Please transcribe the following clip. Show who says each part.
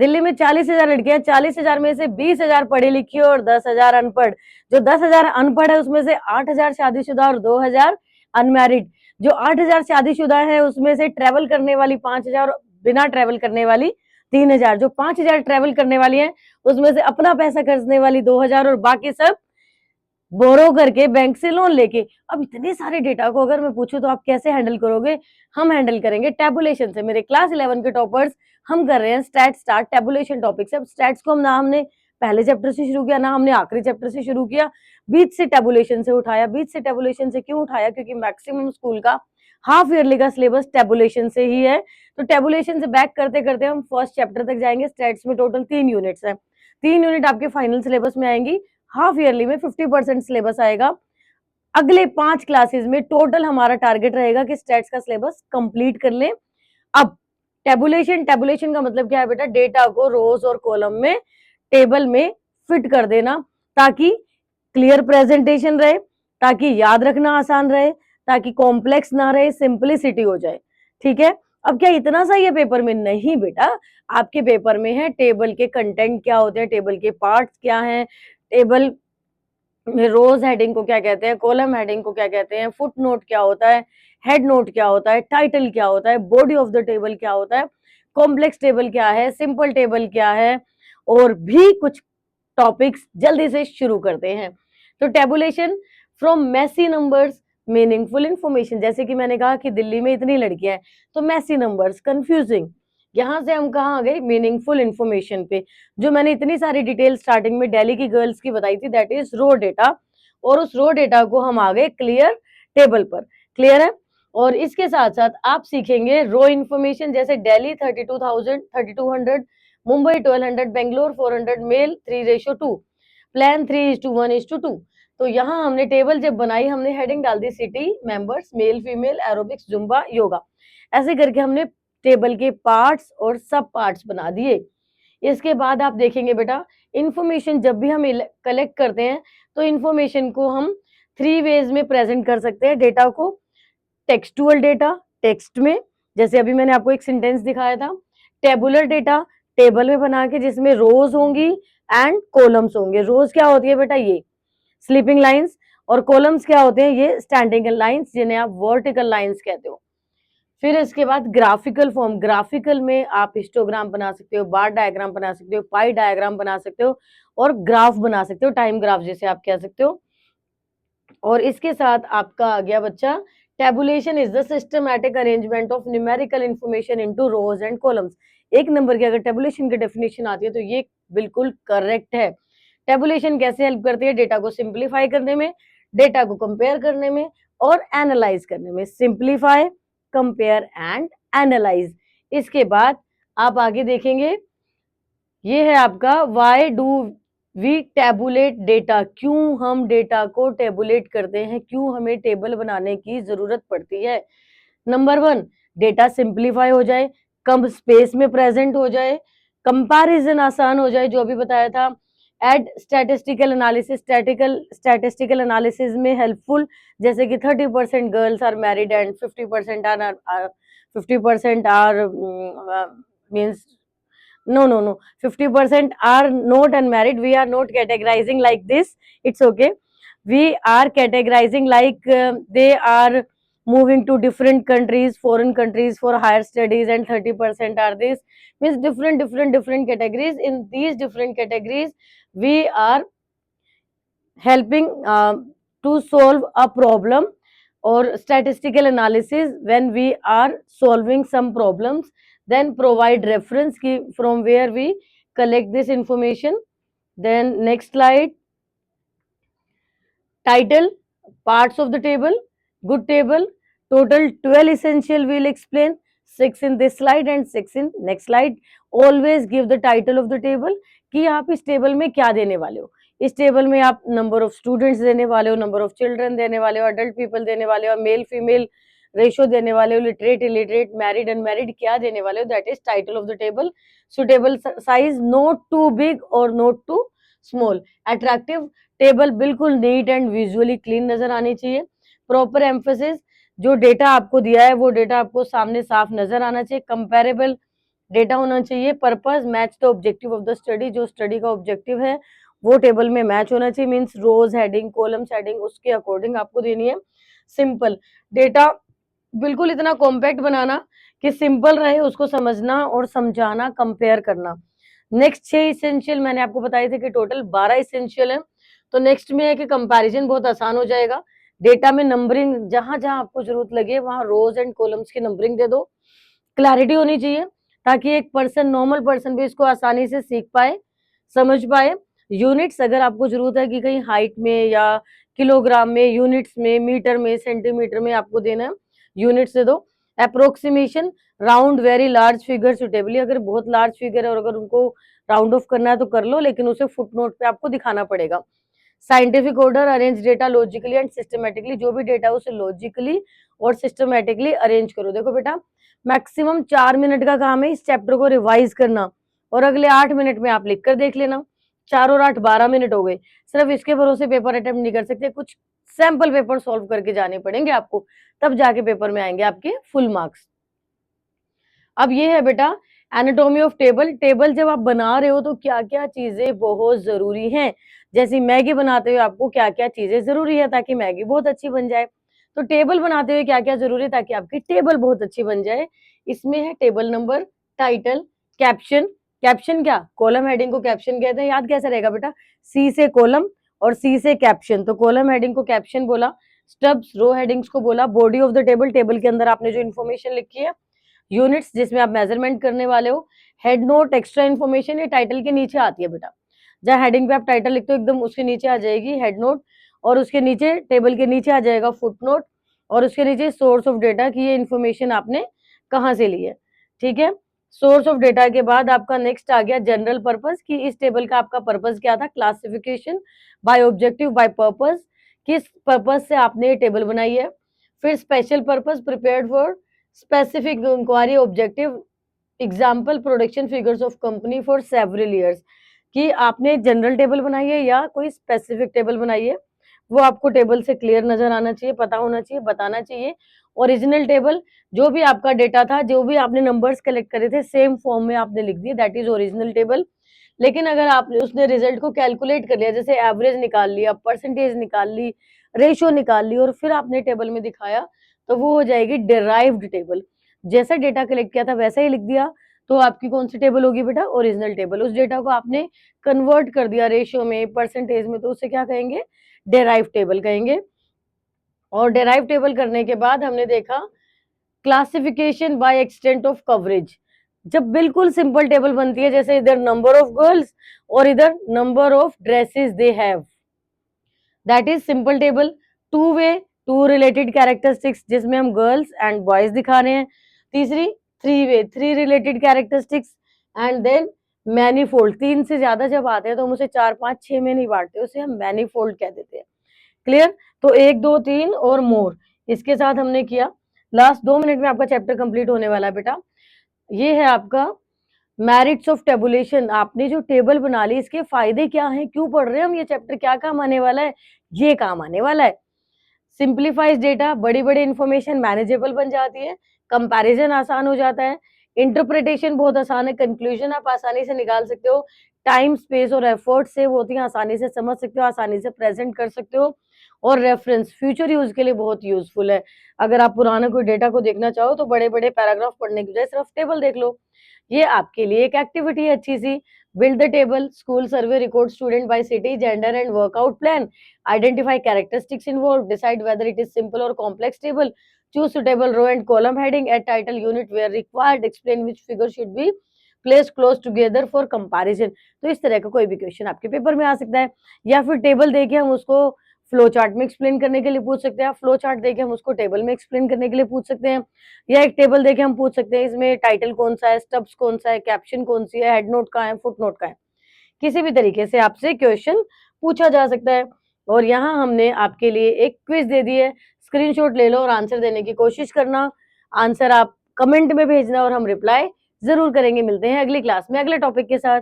Speaker 1: दिल्ली में 40,000 लड़कियां, 40,000 में से 20,000 पढ़ी लिखी और 10,000 अनपढ़। जो 10,000 अनपढ़ है उसमें से 8,000 शादीशुदा और 2,000 अनमैरिड। जो 8,000 शादीशुदा है उसमें से ट्रेवल करने वाली 5,000, बिना ट्रेवल करने वाली 3,000। जो 5,000 ट्रेवल करने वाली है उसमें से अपना पैसा खर्चने वाली 2,000 और बाकी सब बोरो करके बैंक से लोन लेके। अब इतने सारे डेटा को अगर मैं पूछूं तो आप कैसे हैंडल करोगे? हम हैंडल करेंगे टेबुलेशन से। मेरे क्लास 11 के टॉपर्स हम कर रहे हैं स्टैट स्टार्ट टेबुलेशन टॉपिक से। अब स्टैट्स को ना हमने पहले चैप्टर से शुरू किया, ना हमने आखिरी चैप्टर से शुरू किया, बीच से टेबुलेशन से उठाया। बीच से टेबुलेशन से क्यों उठाया? क्योंकि मैक्सिमम स्कूल का हाफ ईयरली का सिलेबस टेबुलेशन से ही है। तो टेबुलेशन से बैक करते करते हम फर्स्ट चैप्टर तक जाएंगे। स्टैट्स में टोटल 3 यूनिट्स है। 3 यूनिट आपके फाइनल सिलेबस में आएंगी। हाफ ईयरली में 50% सिलेबस आएगा। अगले 5 क्लासेस में टोटल हमारा टारगेट रहेगा कि स्टैट्स का सिलेबस कंप्लीट कर लें। अब टेबुलेशन का मतलब क्या है बेटा? डेटा को रोज और कॉलम में, टेबल में फिट कर देना, ताकि क्लियर प्रेजेंटेशन रहे, ताकि याद रखना आसान रहे, ताकि कॉम्प्लेक्स ना रहे, सिंपलिसिटी हो जाए। ठीक है। अब क्या इतना सा ये पेपर में? नहीं बेटा, आपके पेपर में है टेबल के कंटेंट क्या होते हैं, टेबल के पार्ट्स क्या हैं, टेबल में रोज हेडिंग को क्या कहते हैं, कॉलम हेडिंग को क्या कहते हैं, फुट नोट क्या होता है, हेड नोट क्या होता है, टाइटल क्या होता है, बॉडी ऑफ द टेबल क्या होता है, कॉम्प्लेक्स टेबल क्या है, सिंपल टेबल क्या है, और भी कुछ टॉपिक्स जल्दी से शुरू करते हैं। तो tabulation from messy numbers meaningful information. जैसे कि मैंने कहा कि दिल्ली में इतनी लड़कियां हैं, तो मैसी नंबर्स कंफ्यूजिंग। यहां से हम कहाँ आ गए? मीनिंगफुल इंफॉर्मेशन पे। जो मैंने इतनी सारी डिटेल स्टार्टिंग में दिल्ली की गर्ल्स की बताई थी, दैट इज रो डेटा, और उस रो डेटा को हम आ गए क्लियर टेबल पर। क्लियर है? और इसके साथ साथ आप सीखेंगे रो इंफॉर्मेशन, जैसे दिल्ली 32,000, मुंबई 1200, बेंगलोर 400, मेल 3:2, प्लान 3:1:2। तो यहाँ हमने टेबल जब बनाई, हमने हेडिंग डाल दी city, members, male female, aerobics, Zumba, yoga. ऐसे करके हमने टेबल के पार्ट्स और सब पार्ट्स बना दिए। इसके बाद आप देखेंगे बेटा, इंफॉर्मेशन जब भी हम कलेक्ट करते हैं तो इंफॉर्मेशन को हम 3 वेज में प्रेजेंट कर सकते हैं। डेटा को टेक्सटुअल डेटा, टेक्स्ट में, जैसे अभी मैंने आपको एक सेंटेंस दिखाया था। टेबुलर डेटा, टेबल में बना के, जिसमें रोज होंगी एंड कॉलम्स होंगे। रोज क्या होती है बेटा? ये स्लीपिंग लाइंस। और कॉलम्स क्या होते हैं? ये स्टैंडिंग लाइंस, जिन्हें आप वर्टिकल लाइंस कहते हो। फिर इसके बाद ग्राफिकल फॉर्म। ग्राफिकल में आप हिस्टोग्राम बना सकते हो, बार डायग्राम बना सकते हो, पाई डायग्राम बना सकते हो, और ग्राफ बना सकते हो, टाइम ग्राफ जिसे आप कह सकते हो। और इसके साथ आपका आ गया बच्चा, tabulation is the systematic arrangement of numerical information into rose and columns. 1 number की अगर टेबुलेशन की डेफिनेशन आती है तो ये बिल्कुल करेक्ट है। टेबुलेशन कैसे हेल्प करती है? डेटा को सिंप्लीफाई करने में, डेटा को कंपेयर करने में, और एनालाइज करने में। Simplify, compare and analyse. इसके बाद आप आगे देखेंगे, ये है आपका why do we tabulate data. क्यों हम डेटा को टेबुलेट करते हैं, क्यों हमें टेबल बनाने की जरूरत पड़ती है? नंबर 1, डेटा सिंप्लीफाई हो जाए, कम स्पेस में प्रेजेंट हो जाए, कंपैरिजन आसान हो जाए, जो अभी बताया था। Aid statistical analysis, statistical analysis में हेल्पफुल, जैसे कि 30% girls are married and 50% are means no 50% are not unmarried. We are not categorizing like this, it's okay. We are categorizing like they are moving to different countries, foreign countries for higher studies, and 30% are this, means different categories. In these different categories we are helping to solve a problem, or statistical analysis. When we are solving some problems, then provide reference from where we collect this information. Then next slide, title, parts of the table, good table, total 12 essential we'll explain, 6 in this slide and 6 in next slide. Always give the title of the table कि आप इस table में क्या देने वाले हो। इस table में आप नंबर ऑफ स्टूडेंट्स देने वाले हो, नंबर ऑफ चिल्ड्रन देने वाले हो, अडल्ट पीपल देने वाले हो, मेल फीमेल रेशियो देने वाले हो, लिटरेट इलिटरेट, मैरिड अनमैरिड क्या देने वाले हो, that is title of the table. Suitable size, not too big और not too small. Attractive table, बिल्कुल नीट एंड विजुअली क्लीन नजर आनी चाहिए। प्रॉपर एम्फेसिस, जो डेटा आपको दिया है वो डेटा आपको सामने साफ नजर आना चाहिए। कंपेरेबल, डेटा होना चाहिए, purpose match the objective of the study, जो स्टडी का ऑब्जेक्टिव है वो टेबल में मैच होना चाहिए, मीन्स रोज हेडिंग, कॉलम्स हेडिंग उसके अकॉर्डिंग आपको देनी है। सिंपल डेटा बिल्कुल इतना कॉम्पैक्ट बनाना कि सिंपल रहे, उसको समझना और समझाना, कंपेयर करना। नेक्स्ट 6 इसेंशियल मैंने आपको बताए थे कि टोटल 12 इसेंशियल है। तो नेक्स्ट में है कि कंपैरिजन बहुत आसान हो जाएगा। डेटा में नंबरिंग जहां जहां आपको जरूरत लगे वहां रोज एंड कॉलम्स की नंबरिंग दे दो। क्लैरिटी होनी चाहिए ताकि एक पर्सन, नॉर्मल पर्सन भी इसको आसानी से सीख पाए, समझ पाए। यूनिट्स अगर आपको जरूरत है कि कहीं हाइट में या किलोग्राम में, यूनिट्स में, मीटर में, सेंटीमीटर में आपको देना है, यूनिट्स दे दो। Approximation, round very large figure suitably, अगर बहुत लार्ज फिगर है और अगर उनको राउंड ऑफ करना है तो कर लो, लेकिन उसे फुटनोट पे आपको दिखाना पड़ेगा। Scientific order, arrange data logically and systematically, जो भी डेटा उसे लॉजिकली और सिस्टमेटिकली अरेंज करो। देखो बेटा, मैक्सिमम 4 मिनट का काम है इस चैप्टर को रिवाइज करना और अगले 8 मिनट में आप लिख कर देख लेना। 4 और 8 12 मिनट हो गए। सिर्फ इसके भरोसे पेपर अटेम्प्ट नहीं कर सकते, कुछ सैंपल पेपर सॉल्व करके जाने पड़ेंगे आपको, तब जाके पेपर में आएंगे आपके फुल मार्क्स। अब ये है बेटा एनाटॉमी ऑफ टेबल। टेबल जब आप बना रहे हो तो क्या क्या चीजें बहुत जरूरी हैं, जैसे मैगी बनाते हुए आपको क्या क्या चीजें जरूरी है ताकि मैगी बहुत अच्छी बन जाए, तो टेबल बनाते हुए क्या क्या जरूरी है ताकि आपकी टेबल बहुत अच्छी बन जाए। इसमें है table number, title, caption. Caption क्या, कॉलम हेडिंग को कैप्शन कहते हैं, याद कैसे रहेगा बेटा, सी से कॉलम और सी से कैप्शन, तो कॉलम हेडिंग को कैप्शन बोला, स्टब्स रो हेडिंग्स को बोला, body of the table, table के अंदर आपने जो इन्फॉर्मेशन लिखी है, यूनिट्स जिसमें आप मेजरमेंट करने वाले हो, हेड नोट, एक्स्ट्रा इन्फॉर्मेशन, ये टाइटल के नीचे आती है बेटा। जहाँ हेडिंग पे आप टाइटल लिखते हो एकदम उसके नीचे आ जाएगी हेड नोट, और उसके नीचे टेबल के नीचे आ जाएगा फुट नोट, और उसके नीचे सोर्स ऑफ डेटा की ये इन्फॉर्मेशन आपने कहाँ से ली है। ठीक है, सोर्स ऑफ डेटा के बाद आपका नेक्स्ट आ गया जनरल पर्पस, कि इस टेबल का आपका पर्पस क्या था, classification by objective by purpose, किस पर्पस से आपने ये टेबल बनाई है। फिर special purpose, prepared for specific inquiry objective, example production figures of company for several years, कि आपने जनरल टेबल बनाई है या कोई स्पेसिफिक टेबल बनाई है, वो आपको टेबल से क्लियर नजर आना चाहिए, पता होना चाहिए, बताना चाहिए। ओरिजिनल टेबल, जो भी आपका डेटा था, जो भी आपने नंबर्स कलेक्ट करे थे सेम फॉर्म में आपने लिख दिए, दैट इज ओरिजिनल टेबल। लेकिन अगर आपने उसने रिजल्ट को कैलकुलेट कर लिया, जैसे एवरेज निकाल लिया, परसेंटेज निकाल ली, रेशियो निकाल ली और फिर आपने टेबल में दिखाया, तो वो हो जाएगी डिराइव्ड टेबल। जैसा डेटा कलेक्ट किया था वैसा ही लिख दिया, तो आपकी कौन सी टेबल होगी बेटा, ओरिजिनल टेबल। उस डेटा को आपने कन्वर्ट कर दिया रेशियो में, परसेंटेज में, तो उसे क्या कहेंगे, डेराइव टेबल कहेंगे। और डेराइव टेबल करने के बाद हमने देखा classification bye extent of coverage. जब बिल्कुल सिंपल टेबल बनती है, जैसे इधर नंबर ऑफ गर्ल्स और इधर number of dresses they have, that is simple table. Two way, two related characteristics जिसमें हम गर्ल्स एंड बॉयज दिखा रहे हैं। तीसरी three way, three related characteristics, and then manifold, 3 से ज्यादा जब आते हैं तो हम उसे 4 5 6 में नहीं बांटते, उसे हम मैनीफोल्ड कह देते हैं। क्लियर, तो 1 2 3 और मोर, इसके साथ हमने किया। लास्ट 2 मिनट में आपका चैप्टर कंप्लीट होने वाला है बेटा। ये है आपका मेरिट्स ऑफ टेबुलेशन। आपने जो टेबल बना ली इसके फायदे क्या हैं, क्यों पढ़ रहे हैं हम, ये चैप्टर क्या काम आने वाला है, ये काम आने वाला है। सिंप्लीफाइज डेटा, बड़ी बड़ी इंफॉर्मेशन मैनेजेबल बन जाती है, कंपैरिजन आसान हो जाता है, इंटरप्रिटेशन बहुत आसान है, कंक्लूजन आप आसानी से निकाल सकते हो, टाइम स्पेस और एफर्ट सेव होती है, आसानी से समझ सकते हो, आसानी से प्रेजेंट कर सकते हो, और रेफरेंस फ्यूचर यूज के लिए बहुत यूजफुल है। अगर आप पुराना कोई डेटा को देखना चाहो तो बड़े बड़े पैराग्राफ पढ़ने की बजाय सिर्फ टेबल देख लो। ये आपके लिए एक एक्टिविटी है अच्छी सी। Build the table, school survey, record student by city, gender and workout plan, identify characteristics involved, decide whether it is simple or complex table, choose suitable row and column heading, add title unit where required, explain which figure should be placed close together for comparison। तो इस तरह का कोई भी question आपके paper में आ सकता है, या फिर टेबल देके हम उसको फ्लो चार्ट में एक्सप्लेन करने के लिए पूछ सकते हैं, फ्लो चार्ट देके हम उसको टेबल में एक्सप्लेन करने के लिए पूछ सकते हैं, या एक टेबल देके हम पूछ सकते हैं इसमें टाइटल कौन सा है, स्टब्स कौन सा है, कैप्शन कौन सी है, हेड नोट कहाँ है, फुट नोट कहाँ है। किसी भी तरीके से आपसे क्वेश्चन पूछा जा सकता है। और यहाँ हमने आपके लिए एक क्विज दे दी है, स्क्रीनशॉट ले लो और आंसर देने की कोशिश करना। आंसर आप कमेंट में भेजना और हम रिप्लाई जरूर करेंगे। मिलते हैं अगली क्लास में अगले टॉपिक के साथ।